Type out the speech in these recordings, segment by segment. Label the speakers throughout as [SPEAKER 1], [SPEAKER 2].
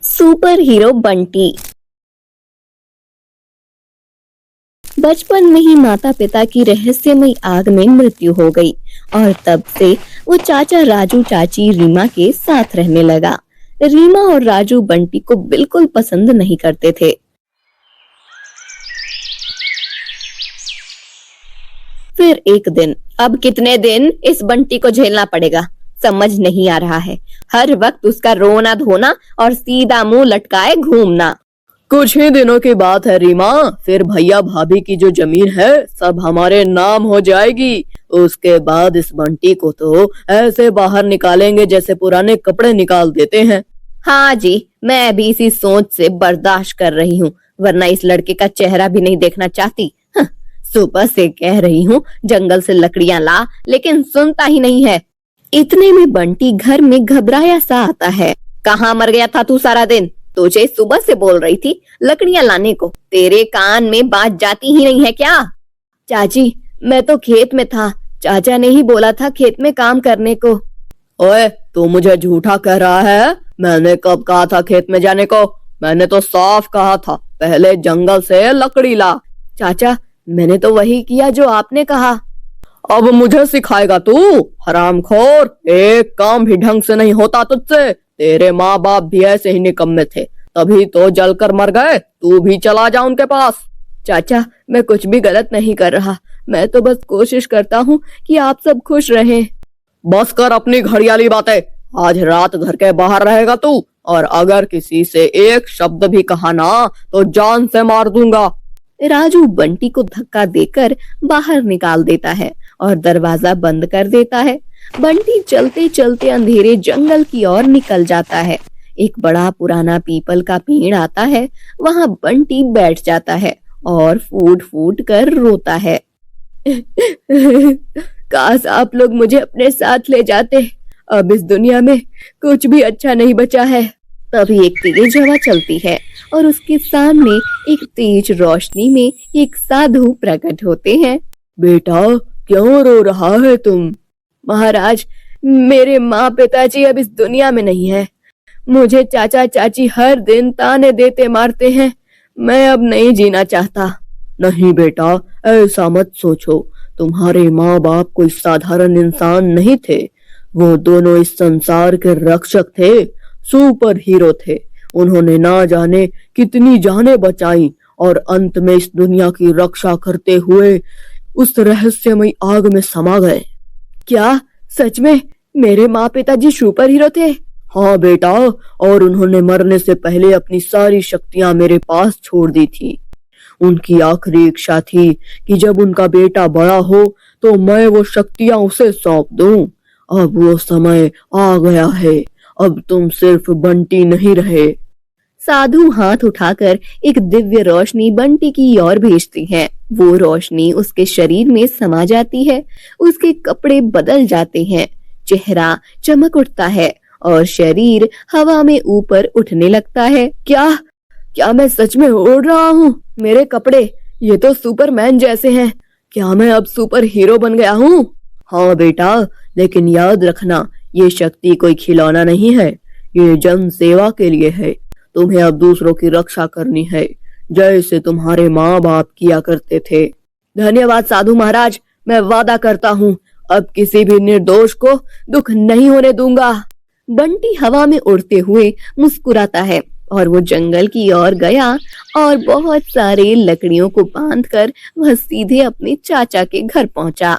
[SPEAKER 1] Super hero Bunty. बचपन में ही माता पिता की रहस्यमयी आग में मृत्यु हो गई और तब से वो चाचा राजू चाची रीमा के साथ रहने लगा। रीमा और राजू बंटी को बिल्कुल पसंद नहीं करते थे। फिर एक दिन, अब कितने दिन इस बंटी को झेलना पड़ेगा, समझ नहीं आ रहा है। हर वक्त उसका रोना धोना और सीधा मुंह लटकाए घूमना।
[SPEAKER 2] कुछ ही दिनों की बात है रीमा, फिर भैया भाभी की जो जमीन है सब हमारे नाम हो जाएगी। उसके बाद इस बंटी को तो ऐसे बाहर निकालेंगे जैसे पुराने कपड़े निकाल देते हैं।
[SPEAKER 1] हाँ जी, मैं भी इसी सोच से बर्दाश्त कर रही हूँ, वरना इस लड़के का चेहरा भी नहीं देखना चाहती। सुबह से कह रही हूँ जंगल से लकड़ियां ला, लेकिन सुनता ही नहीं है। इतने में बंटी घर में घबराया सा आता है। कहाँ मर गया था तू सारा दिन? तुझे सुबह से बोल रही थी लकड़ियां लाने को, तेरे कान में बात जाती ही नहीं है क्या? चाची, मैं तो खेत में था, चाचा ने ही बोला था खेत में काम करने को।
[SPEAKER 2] ओए, तू मुझे झूठा कह रहा है? मैंने कब कहा था खेत में जाने को? मैंने तो साफ कहा था पहले जंगल से लकड़ी ला।
[SPEAKER 1] चाचा, मैंने तो वही किया जो आपने कहा।
[SPEAKER 2] अब मुझे सिखाएगा तू? हरामखोर, एक काम भी ढंग से नहीं होता तुझसे। तेरे माँ बाप भी ऐसे ही निकम्मे थे, तभी तो जलकर मर गए। तू भी चला जा उनके पास।
[SPEAKER 1] चाचा, मैं कुछ भी गलत नहीं कर रहा, मैं तो बस कोशिश करता हूँ कि आप सब खुश रहें।
[SPEAKER 2] बस कर अपनी घड़ियाली बातें। आज रात घर के बाहर रहेगा तू, और अगर किसी से एक शब्द भी कहा ना तो जान से मार दूंगा।
[SPEAKER 1] राजू बंटी को धक्का देकर बाहर निकाल देता है और दरवाजा बंद कर देता है। बंटी चलते चलते अंधेरे जंगल की ओर निकल जाता है। एक बड़ा पुराना पीपल का पेड़ आता है, वहां बंटी बैठ जाता है और फूट फूट कर रोता है। काश आप लोग मुझे अपने साथ ले जाते, अब इस दुनिया में कुछ भी अच्छा नहीं बचा है। तभी एक तेज हवा चलती है और उसके सामने एक तेज रोशनी में एक साधु प्रकट होते हैं।
[SPEAKER 2] बेटा, क्यों रो रहा है तुम?
[SPEAKER 1] महाराज, मेरे माँ पिताजी अब इस दुनिया में नहीं है। मुझे चाचा चाची हर दिन ताने देते मारते हैं। मैं अब नहीं जीना चाहता।
[SPEAKER 2] नहीं बेटा, ऐसा मत सोचो। तुम्हारे माँ बाप कोई साधारण इंसान नहीं थे, वो दोनों इस संसार के रक्षक थे, सुपर हीरो थे। उन्होंने ना जाने कितनी जानें बचाई और अंत में इस दुनिया की रक्षा करते हुए उस रहस्यमयी आग में समा गए।
[SPEAKER 1] क्या सच में मेरे माँ पिताजी सुपर हीरो थे?
[SPEAKER 2] हाँ बेटा, और उन्होंने मरने से पहले अपनी सारी शक्तियां मेरे पास छोड़ दी थी। उनकी आखिरी इच्छा थी कि जब उनका बेटा बड़ा हो तो मैं वो शक्तियां उसे सौंप दूं। अब वो समय आ गया है, अब तुम सिर्फ बंटी नहीं रहे।
[SPEAKER 1] साधु हाथ उठाकर एक दिव्य रोशनी बंटी की ओर भेजती है। वो रोशनी उसके शरीर में समा जाती है, उसके कपड़े बदल जाते हैं, चेहरा चमक उठता है और शरीर हवा में ऊपर उठने लगता है। क्या मैं सच में उड़ रहा हूँ? मेरे कपड़े ये तो सुपरमैन जैसे हैं। क्या मैं अब सुपर हीरो बन गया हूँ?
[SPEAKER 2] हाँ बेटा, लेकिन याद रखना, ये शक्ति कोई खिलौना नहीं है, ये जन सेवा के लिए है। तुम्हें अब दूसरों की रक्षा करनी है, जैसे तुम्हारे माँ बाप किया करते थे।
[SPEAKER 1] धन्यवाद साधु महाराज, मैं वादा करता हूँ अब किसी भी निर्दोष को दुख नहीं होने दूंगा। बंटी हवा में उड़ते हुए मुस्कुराता है और वो जंगल की ओर गया और बहुत सारे लकड़ियों को बांधकर वह सीधे अपने चाचा के घर पहुंचा।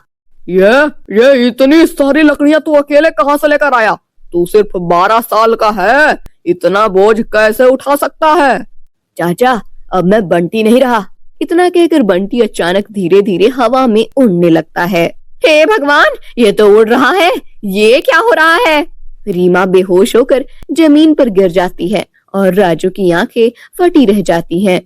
[SPEAKER 2] ये इतनी सारी लकड़ियां तू अकेले कहाँ से लेकर आया? तू सिर्फ 12 साल का है, इतना बोझ कैसे उठा सकता है?
[SPEAKER 1] चाचा, अब मैं बंटी नहीं रहा। इतना कहकर बंटी अचानक धीरे धीरे हवा में उड़ने लगता है। हे भगवान, ये तो उड़ रहा है, ये क्या हो रहा है? रीमा बेहोश होकर जमीन पर गिर जाती है और राजू की आंखें फटी रह जाती हैं।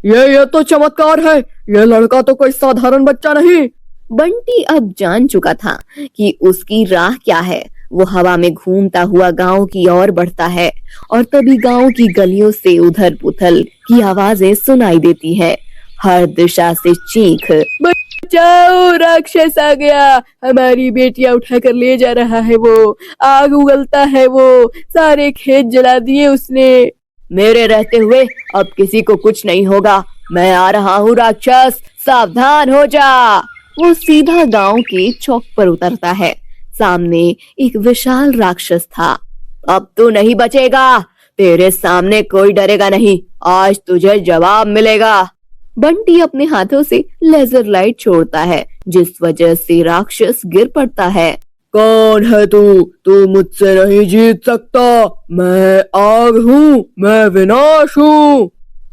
[SPEAKER 2] ये तो चमत्कार है, ये लड़का तो कोई साधारण बच्चा नहीं।
[SPEAKER 1] बंटी अब जान चुका था कि उसकी राह क्या है। वो हवा में घूमता हुआ गांव की ओर बढ़ता है और तभी गांव की गलियों से उथल पुथल की आवाजें सुनाई देती है। हर दिशा से चीख, बचाओ, राक्षस आ गया, हमारी बेटियां उठाकर ले जा रहा है वो, आग उगलता है वो, सारे खेत जला दिए उसने।
[SPEAKER 2] मेरे रहते हुए अब किसी को कुछ नहीं होगा। मैं आ रहा हूँ राक्षस, सावधान हो जा।
[SPEAKER 1] वो सीधा गांव के चौक पर उतरता है। सामने एक विशाल राक्षस था।
[SPEAKER 2] अब तू नहीं बचेगा, तेरे सामने कोई डरेगा नहीं, आज तुझे जवाब मिलेगा।
[SPEAKER 1] बंटी अपने हाथों से लेजर लाइट छोड़ता है, जिस वजह से राक्षस गिर पड़ता है।
[SPEAKER 2] कौन है तू मुझसे नहीं जीत सकता। मैं आग हूँ, मैं विनाश हूँ,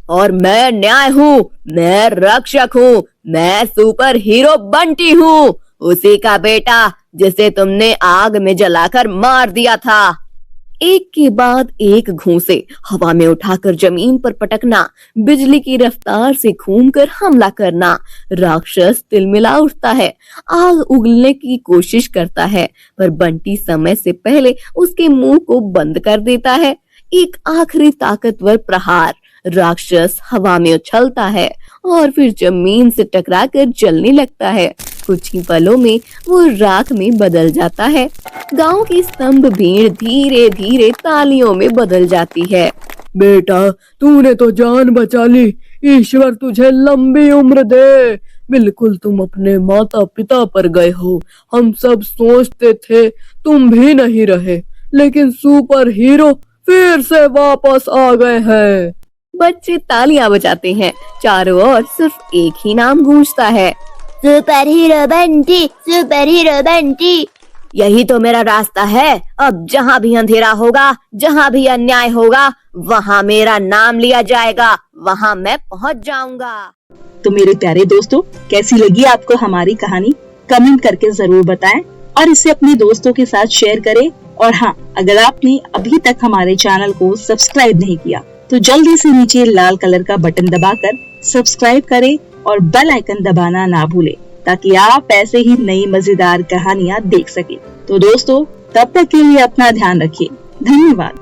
[SPEAKER 2] और मैं न्याय हूँ, मैं रक्षक हूँ, मैं सुपर हीरो बंटी हूँ, उसी का बेटा जिसे तुमने आग में जलाकर मार दिया था।
[SPEAKER 1] एक के बाद एक घूंसे हवा में उठाकर जमीन पर पटकना, बिजली की रफ्तार से घूमकर हमला करना। राक्षस तिलमिला उठता है, आग उगलने की कोशिश करता है, पर बंटी समय से पहले उसके मुंह को बंद कर देता है। एक आखिरी ताकतवर प्रहार, राक्षस हवा में उछलता है और फिर जमीन से टकराकर जलने लगता है। कुछ ही पलों में वो राख में बदल जाता है। गांव की स्तंभ भीड़ धीरे धीरे तालियों में बदल जाती है।
[SPEAKER 2] बेटा, तूने तो जान बचा ली, ईश्वर तुझे लंबी उम्र दे। बिल्कुल तुम अपने माता पिता पर गए हो। हम सब सोचते थे तुम भी नहीं रहे, लेकिन सुपर हीरो फिर से वापस आ गए हैं।
[SPEAKER 1] बच्चे तालियां बजाते हैं। चारों ओर सिर्फ एक ही नाम गूंजता है,
[SPEAKER 3] super hero Bunty, super hero Bunty.
[SPEAKER 1] यही तो मेरा रास्ता है। अब जहाँ भी अंधेरा होगा, जहाँ भी अन्याय होगा, वहाँ मेरा नाम लिया जाएगा, वहाँ मैं पहुँच जाऊंगा।
[SPEAKER 4] तो मेरे प्यारे दोस्तों, कैसी लगी आपको हमारी कहानी? कमेंट करके जरूर बताएं और इसे अपने दोस्तों के साथ शेयर करें। और हाँ, अगर आपने अभी तक हमारे चैनल को सब्सक्राइब नहीं किया तो जल्दी से नीचे लाल कलर का बटन दबाकर सब्सक्राइब करें और बेल आइकन दबाना ना भूलें, ताकि आप ऐसे ही नई मजेदार कहानियाँ देख सकें। तो दोस्तों, तब तक के लिए अपना ध्यान रखिए। धन्यवाद।